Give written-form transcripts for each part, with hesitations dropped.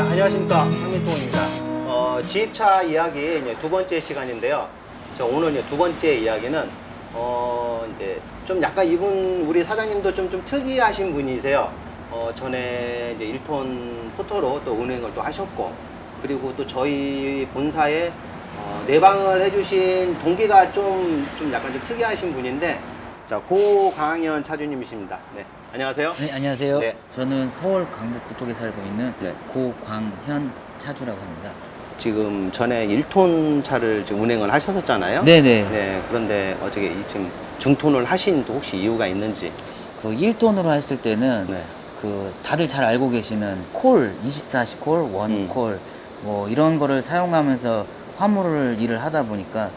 안녕하십니까. 상민통입니다. 지입차 이야기 이제 두 번째 시간인데요. 오늘 이제 두 번째 이야기는, 이제 좀 약간 이분, 우리 사장님도 좀 특이하신 분이세요. 전에 이제 1톤 포터로 또 운행을 또 하셨고, 그리고 또 저희 본사에 내방을 해주신 동기가 좀 약간 좀 특이하신 분인데, 자, 고강현 차주님이십니다. 네. 안녕하세요. 네, 안녕하세요. 네. 저는 서울 강북구 쪽에 살고 있는 네. 고광현 차주라고 합니다. 지금 전에 1톤 차를 지금 운행을 하셨었잖아요. 네네. 네. 그런데 어떻게 지금 중톤을 하신 또 혹시 이유가 있는지. 그 1톤으로 했을 때는 네. 그 다들 잘 알고 계시는 콜, 24시 콜, 원 콜, 뭐 이런 거를 사용하면서 화물을 일을 하다 보니까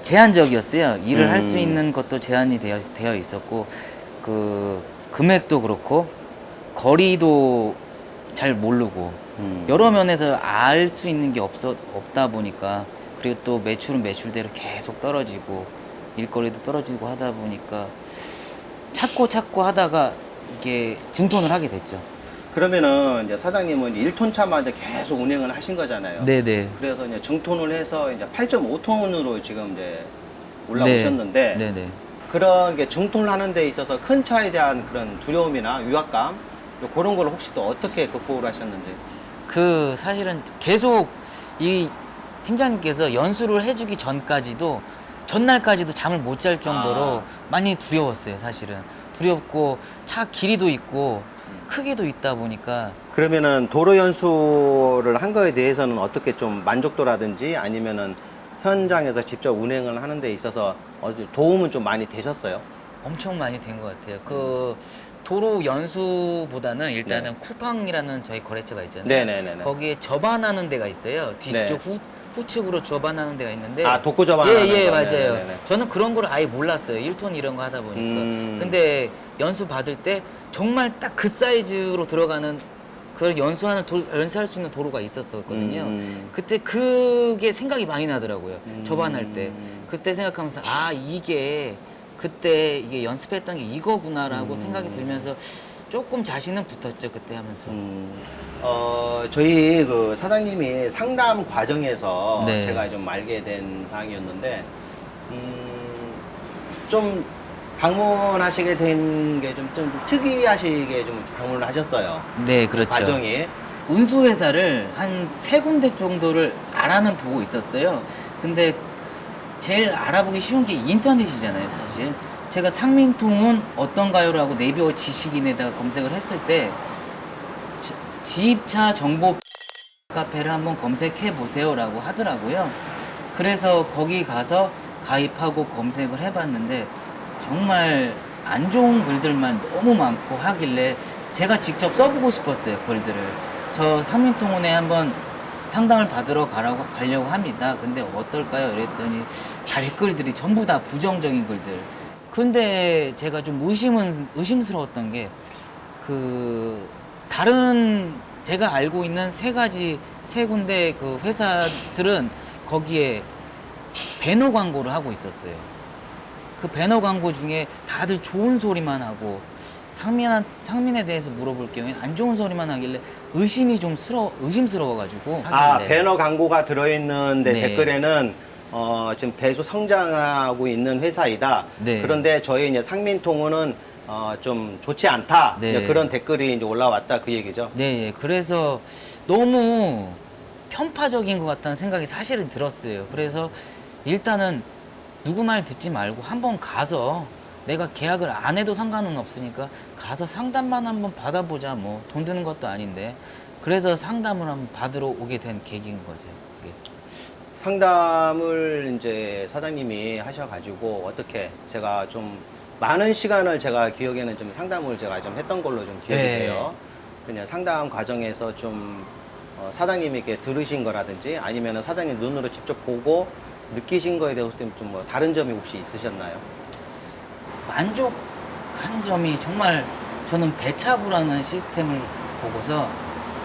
제한적이었어요. 일을 할 수 있는 것도 제한이 되어 있었고, 그 금액도 그렇고 거리도 잘 모르고 여러 면에서 알 수 있는 게 없다 보니까, 그리고 또 매출은 매출대로 계속 떨어지고 일거리도 떨어지고 하다 보니까 찾고 하다가 이게 중톤을 하게 됐죠. 그러면은 이제 사장님은 1톤 차만 이제 계속 운행을 하신 거잖아요. 네네. 그래서 이제 중톤을 해서 이제 8.5톤으로 지금 이제 올라오셨는데, 네네. 그런 게 중톤을 하는 데 있어서 큰 차에 대한 그런 두려움이나 위압감, 그런 걸 혹시 또 어떻게 극복을 하셨는지. 그 사실은 계속 이 팀장님께서 연수를 해주기 전까지도, 전날까지도 잠을 못 잘 정도로 많이 두려웠어요. 사실은 두렵고 차 길이도 있고 크기도 있다 보니까. 그러면은 도로 연수를 한 거에 대해서는 어떻게 좀 만족도라든지 아니면은 현장에서 직접 운행을 하는 데 있어서 도움은 좀 많이 되셨어요? 엄청 많이 된 것 같아요. 그 도로 연수보다는 일단은 네. 쿠팡이라는 저희 거래처가 있잖아요. 네네네네. 거기에 접안하는 데가 있어요. 뒤쪽 네. 후측으로 접안하는 데가 있는데. 독고 접안하는 예, 거. 맞아요. 네네네. 저는 그런 걸 아예 몰랐어요. 1톤 이런 거 하다 보니까. 근데 연수 받을 때 정말 딱 그 사이즈로 들어가는, 그걸 연수할 수 있는 도로가 있었거든요. 그때 그게 생각이 많이 나더라고요. 접안할 때. 그때 생각하면서, 그때 이게 연습했던 게 이거구나라고 생각이 들면서 조금 자신은 붙었죠, 그때 하면서. 저희 그 사장님이 상담 과정에서 네. 제가 좀 알게 된 사항이었는데, 좀 방문하시게 된 게 좀 특이하시게 좀 방문을 하셨어요. 네, 그렇죠. 과정이. 운수회사를 한 3군데 정도를 알아는 보고 있었어요. 근데 제일 알아보기 쉬운 게 인터넷이잖아요, 사실. 제가 상민통은 어떤가요라고 네이버 지식인에다가 검색을 했을 때 지입차 정보 카페를 한번 검색해 보세요라고 하더라고요. 그래서 거기 가서 가입하고 검색을 해봤는데 정말 안 좋은 글들만 너무 많고 하길래 제가 직접 써보고 싶었어요, 글들을. 저 상민통운에 한번 상담을 받으러 가려고 합니다. 근데 어떨까요? 이랬더니 댓글들이 전부 다 부정적인 글들. 근데 제가 좀 의심스러웠던 게, 다른 제가 알고 있는 세 군데 그 회사들은 거기에 배너 광고를 하고 있었어요. 그 배너 광고 중에 다들 좋은 소리만 하고, 상민에 대해서 물어볼 경우에 안 좋은 소리만 하길래 의심스러워가지고. 배너 광고가 들어있는데 네. 댓글에는 지금 계속 성장하고 있는 회사이다. 네. 그런데 저희 이제 상민통운은 좀 좋지 않다. 네. 이제 그런 댓글이 이제 올라왔다, 그 얘기죠. 네, 그래서 너무 편파적인 것 같다는 생각이 사실은 들었어요. 그래서 일단은 누구 말 듣지 말고 한번 가서, 내가 계약을 안 해도 상관은 없으니까 가서 상담만 한번 받아보자. 뭐 돈 드는 것도 아닌데. 그래서 상담을 한번 받으러 오게 된 계기인 거죠, 그게. 상담을 이제 사장님이 하셔가지고 어떻게 제가 좀 많은 시간을 제가 기억에는 좀 상담을 제가 좀 했던 걸로 좀 기억이 네. 돼요. 그냥 상담 과정에서 좀 사장님이 이렇게 들으신 거라든지 아니면 사장님 눈으로 직접 보고 느끼신 거에 대해서 좀 뭐 다른 점이 혹시 있으셨나요? 만족한 점이 정말, 저는 배차부라는 시스템을 보고서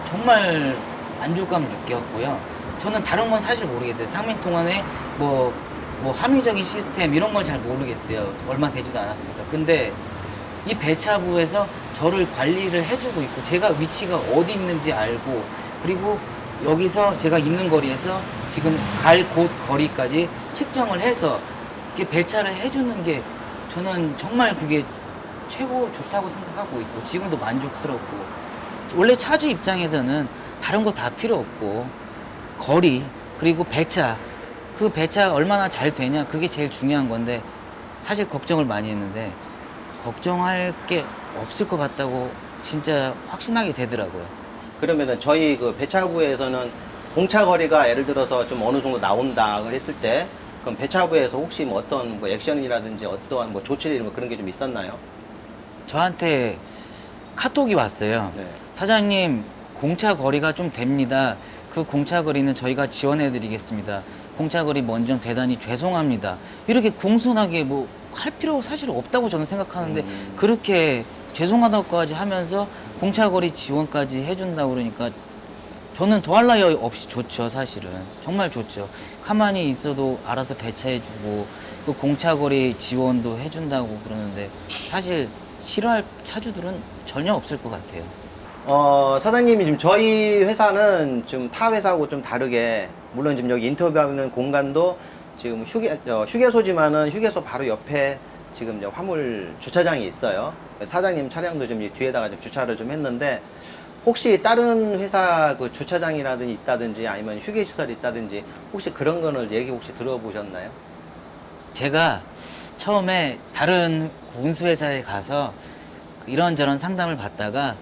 정말 만족감을 느꼈고요. 저는 다른 건 사실 모르겠어요. 상민통운에 뭐 합리적인 시스템 이런 걸 잘 모르겠어요. 얼마 되지도 않았으니까. 근데 이 배차부에서 저를 관리를 해주고 있고, 제가 위치가 어디 있는지 알고, 그리고 여기서 제가 있는 거리에서 지금 갈 곳 거리까지 측정을 해서 이렇게 배차를 해주는 게 저는 정말 그게 최고 좋다고 생각하고 있고 지금도 만족스럽고 원래 차주 입장에서는 다른 거 다 필요 없고 거리 그리고 배차 그 배차가 얼마나 잘 되냐 그게 제일 중요한 건데 사실 걱정을 많이 했는데 걱정할 게 없을 것 같다고 진짜 확신하게 되더라고요. 그러면은 저희 그 배차부에서는 공차 거리가 예를 들어서 좀 어느 정도 나온다 했을 때 그럼 배차부에서 혹시 뭐 어떤 뭐 액션이라든지 어떠한 뭐 조치들 뭐 그런 게 좀 있었나요? 저한테 카톡이 왔어요. 네. 사장님 공차 거리가 좀 됩니다. 그 공차 거리는 저희가 지원해 드리겠습니다. 공차 거리 먼저 대단히 죄송합니다. 이렇게 공손하게 뭐 할 필요 사실 없다고 저는 생각하는데 그렇게 죄송하다고까지 하면서 공차 거리 지원까지 해준다고 그러니까 저는 더할 나위 없이 좋죠. 사실은 정말 좋죠. 가만히 있어도 알아서 배차해주고 그 공차 거리 지원도 해준다고 그러는데 사실 싫어할 차주들은 전혀 없을 것 같아요. 사장님이 지금 저희 회사는 좀 타 회사하고 좀 다르게 물론 지금 여기 인터뷰하는 공간도 지금 휴게소지만은 휴게소 바로 옆에 지금 이제 화물 주차장이 있어요. 사장님 차량도 좀 뒤에다가 좀 주차를 좀 했는데 혹시 다른 회사 그 주차장이라든지 있다든지 아니면 휴게시설이 있다든지 혹시 그런 거를 얘기 혹시 들어보셨나요? 제가 처음에 다른 운수회사에 가서 이런저런 상담을 받다가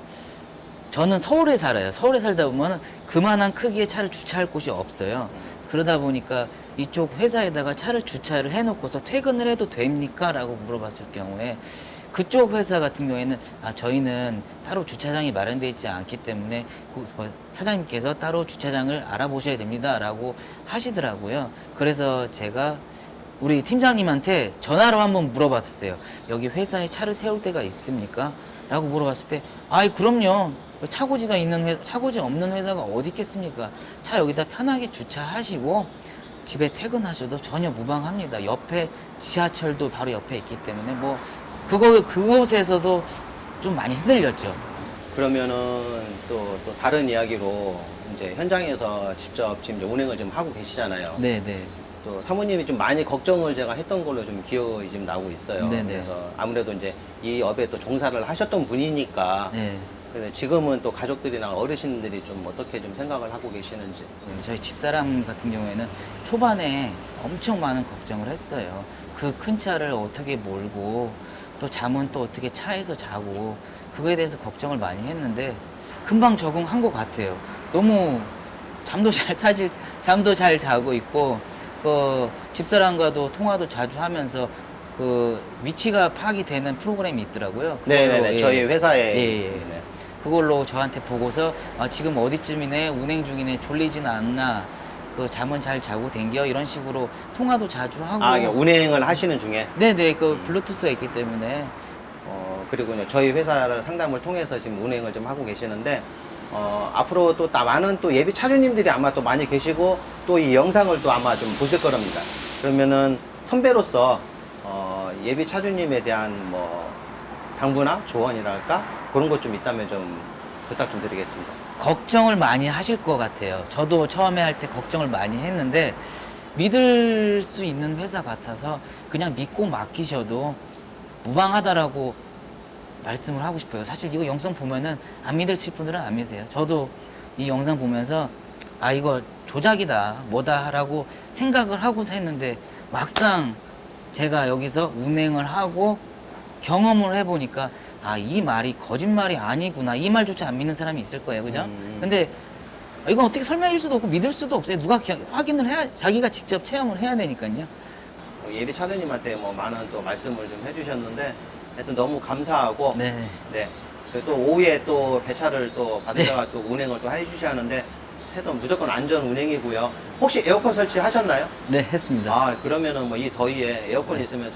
저는 서울에 살아요. 서울에 살다 보면 그만한 크기의 차를 주차할 곳이 없어요. 그러다 보니까 이쪽 회사에다가 차를 주차를 해놓고서 퇴근을 해도 됩니까? 라고 물어봤을 경우에 그쪽 회사 같은 경우에는 저희는 따로 주차장이 마련되어 있지 않기 때문에 사장님께서 따로 주차장을 알아보셔야 됩니다. 라고 하시더라고요. 그래서 제가 우리 팀장님한테 전화로 한번 물어봤었어요. 여기 회사에 차를 세울 데가 있습니까? 라고 물어봤을 때, 그럼요. 차고지가 있는 차고지 없는 회사가 어디 있겠습니까? 차 여기다 편하게 주차하시고 집에 퇴근하셔도 전혀 무방합니다. 옆에 지하철도 바로 옆에 있기 때문에 뭐 그곳에서도 좀 많이 흔들렸죠. 그러면은 또 다른 이야기로 이제 현장에서 직접 지금 이제 운행을 좀 하고 계시잖아요. 네네. 또 사모님이 좀 많이 걱정을 제가 했던 걸로 좀 기억이 지금 나고 있어요. 네네. 그래서 아무래도 이제 이 업에 또 종사를 하셨던 분이니까 네. 근데 지금은 또 가족들이나 어르신들이 좀 어떻게 좀 생각을 하고 계시는지. 저희 집사람 같은 경우에는 초반에 엄청 많은 걱정을 했어요. 그 큰 차를 어떻게 몰고 또 잠은 또 어떻게 차에서 자고 그거에 대해서 걱정을 많이 했는데 금방 적응한 것 같아요. 너무 사실 잠도 잘 자고 있고 집사람과도 통화도 자주 하면서 그 위치가 파악이 되는 프로그램이 있더라고요. 네네네. 저희 회사에. 예. 네. 그걸로 저한테 보고서 지금 어디쯤이네 운행 중이네 졸리진 않나 그 잠은 잘 자고 댕겨 이런 식으로 통화도 자주 하고 이게 운행을 하시는 중에. 네네 그 블루투스가 있기 때문에 그리고 이제 저희 회사를 상담을 통해서 지금 운행을 좀 하고 계시는데 앞으로 또 많은 또 예비 차주님들이 아마 또 많이 계시고 또 이 영상을 또 아마 좀 보실 거랍니다. 그러면은 선배로서 예비 차주님에 대한 뭐 당부나 조언이랄까 그런 것 좀 있다면 좀 부탁 좀 드리겠습니다. 걱정을 많이 하실 것 같아요. 저도 처음에 할 때 걱정을 많이 했는데 믿을 수 있는 회사 같아서 그냥 믿고 맡기셔도 무방하다라고 말씀을 하고 싶어요. 사실 이거 영상 보면은 안 믿으실 분들은 안 믿으세요. 저도 이 영상 보면서 이거 조작이다 뭐다라고 생각을 하고 했는데 막상 제가 여기서 운행을 하고 경험을 해보니까 이 말이 거짓말이 아니구나 이 말조차 안 믿는 사람이 있을 거예요. 그죠? 근데 이건 어떻게 설명해 줄 수도 없고 믿을 수도 없어요. 누가 확인을 해야 자기가 직접 체험을 해야 되니까요. 예비 차주님한테 뭐 많은 또 말씀을 좀 해주셨는데 하여튼 너무 감사하고 네. 네. 그리고 또 오후에 또 배차를 또 받으다가 또 운행을 또 해주셔야 하는데 해도 무조건 안전 운행이고요. 혹시 에어컨 설치하셨나요? 네, 했습니다. 그러면은 뭐 이 더위에 에어컨 있으면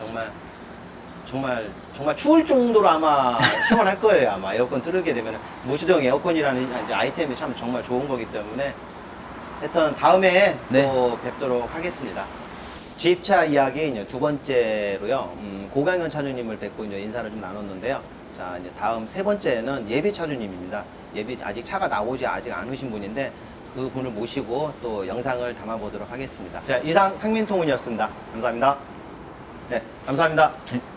정말 추울 정도로 아마 시원할 거예요. 아마 에어컨 틀게 되면 무수동 에어컨이라는 이제 아이템이 참 정말 좋은 거기 때문에 하여튼 다음에 네. 또 뵙도록 하겠습니다. 지입차 이야기 이제 두 번째로요. 고강현 차주님을 뵙고 이제 인사를 좀 나눴는데요. 자, 이제 다음 세 번째는 예비 차주님입니다. 예비 아직 차가 나오지 아직 않으신 분인데 그 분을 모시고 또 영상을 담아보도록 하겠습니다. 자, 이상 상민통운이었습니다. 감사합니다. 네, 감사합니다. 네.